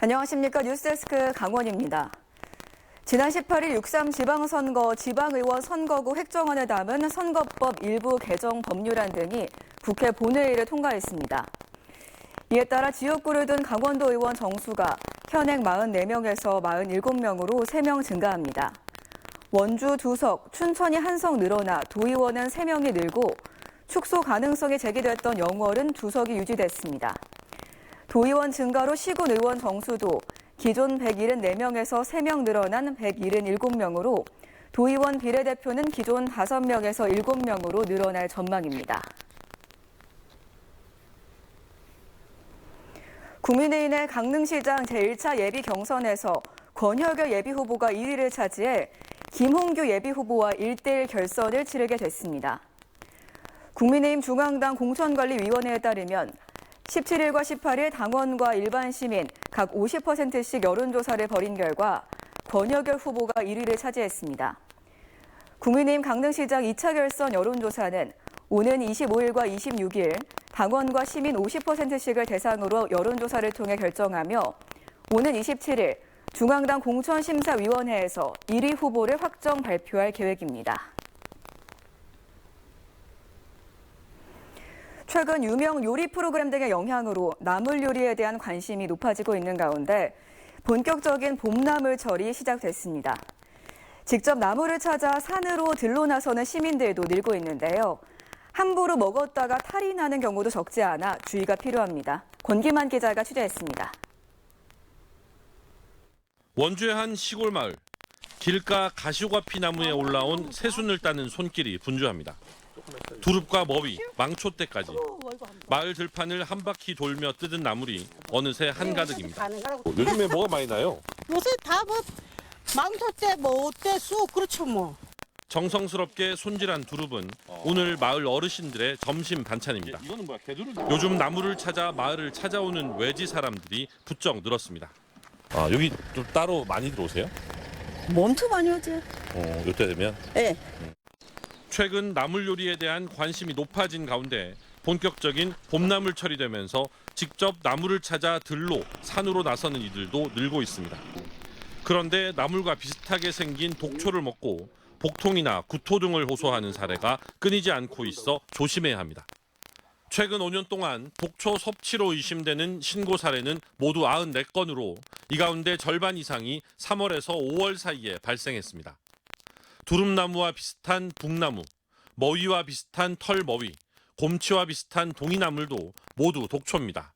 안녕하십니까. 뉴스데스크 강원입니다. 지난 18일 6.3 지방선거 지방의원 선거구 획정안을 담은 선거법 일부 개정 법률안 등이 국회 본회의를 통과했습니다. 이에 따라 지역구를 둔 강원도 의원 정수가 현행 44명에서 47명으로 3명 증가합니다. 원주 2석, 춘천이 1석 늘어나 도의원은 3명이 늘고 축소 가능성이 제기됐던 영월은 2석이 유지됐습니다. 도의원 증가로 시군 의원 정수도 기존 174명에서 3명 늘어난 177명으로 도의원 비례대표는 기존 5명에서 7명으로 늘어날 전망입니다. 국민의힘의 강릉시장 제1차 예비 경선에서 권혁열 예비후보가 1위를 차지해 김홍규 예비후보와 1대1 결선을 치르게 됐습니다. 국민의힘 중앙당 공천관리위원회에 따르면 17일과 18일 당원과 일반 시민 각 50%씩 여론조사를 벌인 결과 권혁열 후보가 1위를 차지했습니다. 국민의힘 강릉시장 2차 결선 여론조사는 오는 25일과 26일 당원과 시민 50%씩을 대상으로 여론조사를 통해 결정하며 오는 27일 중앙당 공천심사위원회에서 1위 후보를 확정 발표할 계획입니다. 최근 유명 요리 프로그램 등의 영향으로 나물 요리에 대한 관심이 높아지고 있는 가운데 본격적인 봄나물철이 시작됐습니다. 직접 나물을 찾아 산으로 들러 나서는 시민들도 늘고 있는데요. 함부로 먹었다가 탈이 나는 경우도 적지 않아 주의가 필요합니다. 권기만 기자가 취재했습니다. 원주의 한 시골 마을. 길가 가시오가피 나무에 올라온 새순을 따는 손길이 분주합니다. 두릅과 머위, 망초대까지 마을 들판을 한 바퀴 돌며 뜯은 나물이 어느새 한가득입니다. 요즘에 뭐가 많이 나요? 요새 다 뭐 망토대, 어때, 쑥 그렇죠 뭐. 정성스럽게 손질한 두릅은 오늘 마을 어르신들의 점심 반찬입니다. 요즘 나물을 찾아 마을을 찾아오는 외지 사람들이 부쩍 늘었습니다. 아, 여기 좀 따로 많이 들어오세요? 엄청 많이 오지. 이때 되면? 네. 최근 나물 요리에 대한 관심이 높아진 가운데 본격적인 봄나물철이 되면서 직접 나물을 찾아 들로 산으로 나서는 이들도 늘고 있습니다. 그런데 나물과 비슷하게 생긴 독초를 먹고 복통이나 구토 등을 호소하는 사례가 끊이지 않고 있어 조심해야 합니다. 최근 5년 동안 독초 섭취로 의심되는 신고 사례는 모두 94건으로 이 가운데 절반 이상이 3월에서 5월 사이에 발생했습니다. 두릅나무와 비슷한 북나무, 머위와 비슷한 털머위, 곰치와 비슷한 동이나물도 모두 독초입니다.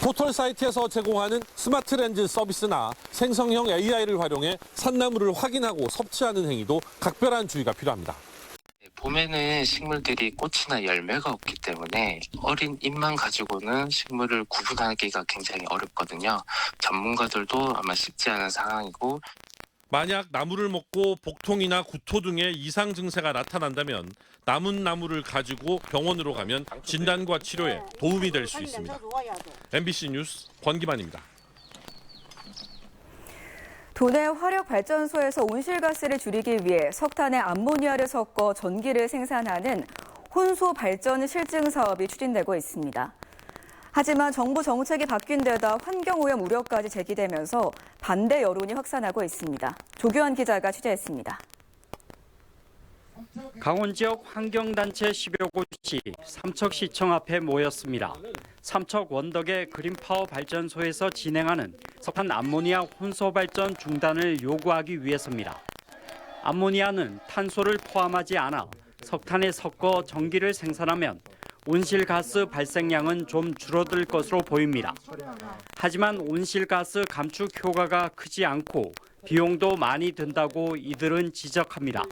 포털 사이트에서 제공하는 스마트 렌즈 서비스나 생성형 AI를 활용해 산나물을 확인하고 섭취하는 행위도 각별한 주의가 필요합니다. 봄에는 식물들이 꽃이나 열매가 없기 때문에 어린 잎만 가지고는 식물을 구분하기가 굉장히 어렵거든요. 전문가들도 아마 쉽지 않은 상황이고 만약 나물을 먹고 복통이나 구토 등의 이상 증세가 나타난다면 남은 나물을 가지고 병원으로 가면 진단과 치료에 도움이 될 수 있습니다. MBC 뉴스 권기만입니다. 도내 화력발전소에서 온실가스를 줄이기 위해 석탄에 암모니아를 섞어 전기를 생산하는 혼소 발전 실증 사업이 추진되고 있습니다. 하지만 정부 정책이 바뀐 데다 환경오염 우려까지 제기되면서 반대 여론이 확산하고 있습니다. 조규환 기자가 취재했습니다. 강원 지역 환경단체 10여 곳이 삼척시청 앞에 모였습니다. 삼척 원덕의 그린파워 발전소에서 진행하는 석탄 암모니아 혼소 발전 중단을 요구하기 위해서입니다. 암모니아는 탄소를 포함하지 않아 석탄에 섞어 전기를 생산하면 온실가스 발생량은 좀 줄어들 것으로 보입니다. 하지만 온실가스 감축 효과가 크지 않고 비용도 많이 든다고 이들은 지적합니다.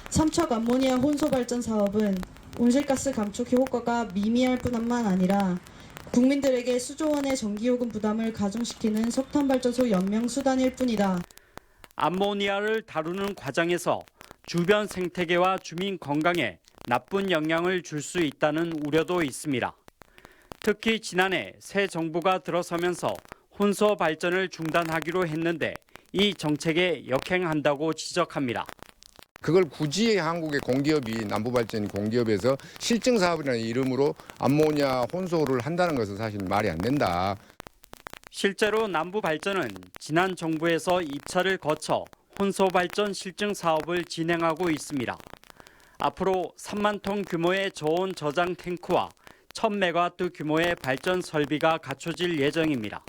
삼척 암모니아 혼소 발전 사업은 온실가스 감축 효과가 미미할 뿐만 아니라 국민들에게 수조 원의 전기요금 부담을 가중시키는 석탄 발전소 연명 수단일 뿐이다. 암모니아를 다루는 과정에서 주변 생태계와 주민 건강에 나쁜 영향을 줄 수 있다는 우려도 있습니다. 특히 지난해 새 정부가 들어서면서 혼소 발전을 중단하기로 했는데 이 정책에 역행한다고 지적합니다. 그걸 굳이 한국의 공기업이 남부발전 공기업에서 실증사업이라는 이름으로 암모니아 혼소를 한다는 것은 사실 말이 안 된다. 실제로 남부발전은 지난 정부에서 입찰을 거쳐 혼소발전 실증 사업을 진행하고 있습니다. 앞으로 3만 톤 규모의 저온 저장 탱크와 1000메가와트 규모의 발전 설비가 갖춰질 예정입니다.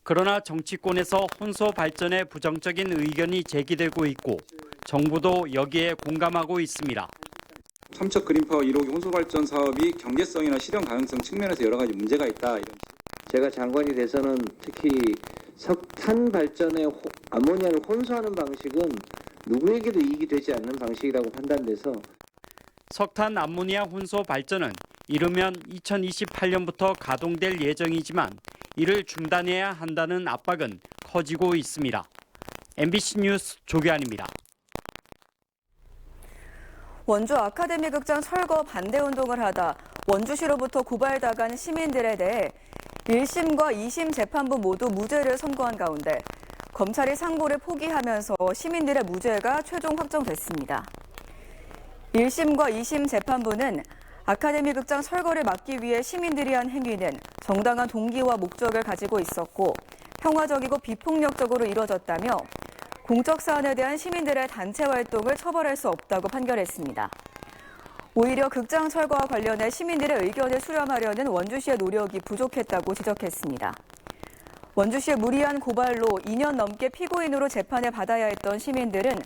그러나 정치권에서 혼소 발전에 부정적인 의견이 제기되고 있고 정부도 여기에 공감하고 있습니다. 삼척 그린파워 1호기 혼소발전 사업이 경제성이나 실현 가능성 측면에서 여러 가지 문제가 있다. 제가 장관이 돼서는 특히 석탄 발전에 아모니아를 혼소하는 방식은 누구에게도 이익이 되지 않는 방식이라고 판단돼서 석탄 암모니아 혼소 발전은 이르면 2028년부터 가동될 예정이지만 이를 중단해야 한다는 압박은 커지고 있습니다. MBC 뉴스 조규환입니다. 원주 아카데미 극장 철거 반대 운동을 하다 원주시로부터 고발당한 시민들에 대해 1심과 2심 재판부 모두 무죄를 선고한 가운데 검찰이 상고를 포기하면서 시민들의 무죄가 최종 확정됐습니다. 1심과 2심 재판부는 아카데미 극장 철거를 막기 위해 시민들이 한 행위는 정당한 동기와 목적을 가지고 있었고 평화적이고 비폭력적으로 이뤄졌다며 공적 사안에 대한 시민들의 단체 활동을 처벌할 수 없다고 판결했습니다. 오히려 극장 철거와 관련해 시민들의 의견을 수렴하려는 원주시의 노력이 부족했다고 지적했습니다. 원주시의 무리한 고발로 2년 넘게 피고인으로 재판을 받아야 했던 시민들은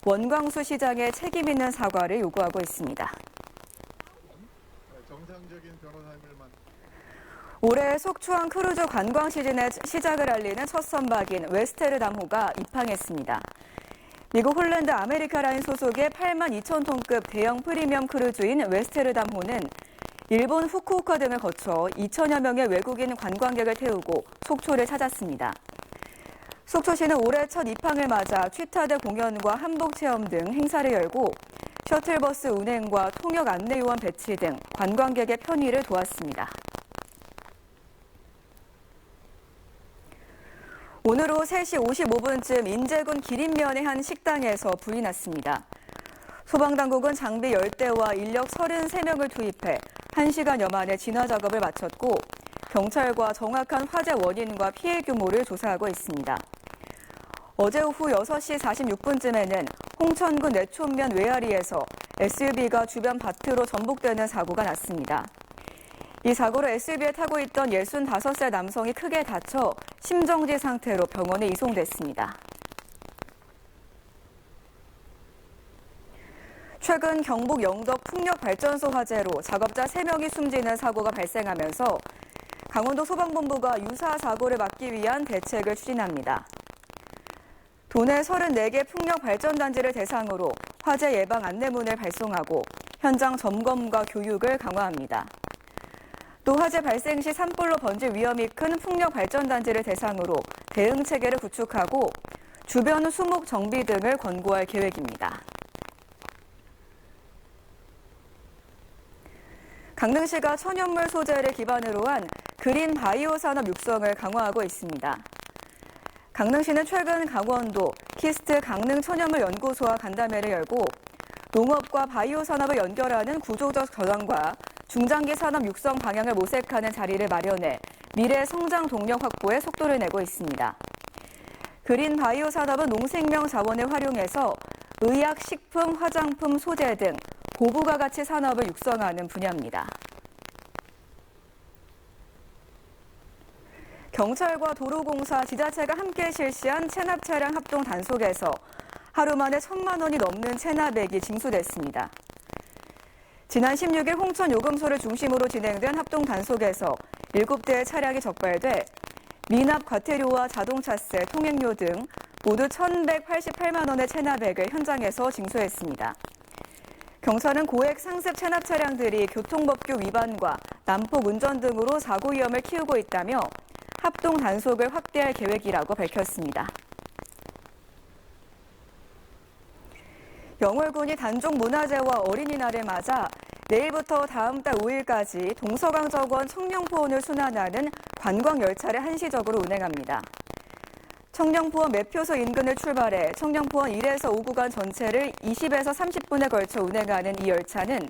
원광수 시장의 책임 있는 사과를 요구하고 있습니다. 올해 속초항 크루즈 관광 시즌의 시작을 알리는 첫 선박인 웨스테르담호가 입항했습니다. 미국 홀랜드 아메리카라인 소속의 82,000톤급 대형 프리미엄 크루즈인 웨스테르담호는 일본 후쿠오카 등을 거쳐 2천여 명의 외국인 관광객을 태우고 속초를 찾았습니다. 속초시는 올해 첫 입항을 맞아 취타대 공연과 한복 체험 등 행사를 열고 셔틀버스 운행과 통역 안내 요원 배치 등 관광객의 편의를 도왔습니다. 오늘 오후 3시 55분쯤 인제군 기린면의 한 식당에서 불이 났습니다. 소방당국은 장비 10대와 인력 33명을 투입해 1시간여 만에 진화 작업을 마쳤고 경찰과 정확한 화재 원인과 피해 규모를 조사하고 있습니다. 어제 오후 6시 46분쯤에는 홍천군 내촌면 외아리에서 SUV가 주변 밭으로 전복되는 사고가 났습니다. 이 사고로 SUV에 타고 있던 65세 남성이 크게 다쳐 심정지 상태로 병원에 이송됐습니다. 최근 경북 영덕 풍력발전소 화재로 작업자 3명이 숨지는 사고가 발생하면서 강원도 소방본부가 유사 사고를 막기 위한 대책을 추진합니다. 도내 34개 풍력발전단지를 대상으로 화재 예방 안내문을 발송하고 현장 점검과 교육을 강화합니다. 또 화재 발생 시 산불로 번질 위험이 큰 풍력발전단지를 대상으로 대응 체계를 구축하고 주변 수목 정비 등을 권고할 계획입니다. 강릉시가 천연물 소재를 기반으로 한 그린 바이오 산업 육성을 강화하고 있습니다. 강릉시는 최근 강원도 키스트 강릉 천연물 연구소와 간담회를 열고 농업과 바이오 산업을 연결하는 구조적 전환과 중장기 산업 육성 방향을 모색하는 자리를 마련해 미래 성장 동력 확보에 속도를 내고 있습니다. 그린 바이오 산업은 농생명 자원을 활용해서 의약, 식품, 화장품, 소재 등 고부가 가치 산업을 육성하는 분야입니다. 경찰과 도로공사, 지자체가 함께 실시한 체납 차량 합동 단속에서 하루 만에 1,000만 원이 넘는 체납액이 징수됐습니다. 지난 16일 홍천 요금소를 중심으로 진행된 합동 단속에서 7대의 차량이 적발돼 미납 과태료와 자동차세, 통행료 등 모두 1,188만 원의 체납액을 현장에서 징수했습니다. 경찰은 고액 상습 체납 차량들이 교통법규 위반과 난폭 운전 등으로 사고 위험을 키우고 있다며 합동 단속을 확대할 계획이라고 밝혔습니다. 영월군이 단종문화제와 어린이날을 맞아 내일부터 다음 달 5일까지 동서강정원 청룡포원을 순환하는 관광열차를 한시적으로 운행합니다. 청룡포원 매표소 인근을 출발해 청룡포원 1에서 5구간 전체를 20에서 30분에 걸쳐 운행하는 이 열차는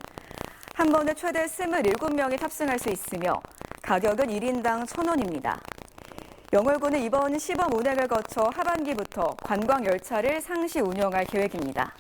한 번에 최대 27명이 탑승할 수 있으며 가격은 1인당 1,000원입니다. 영월군은 이번 시범 운행을 거쳐 하반기부터 관광 열차를 상시 운영할 계획입니다.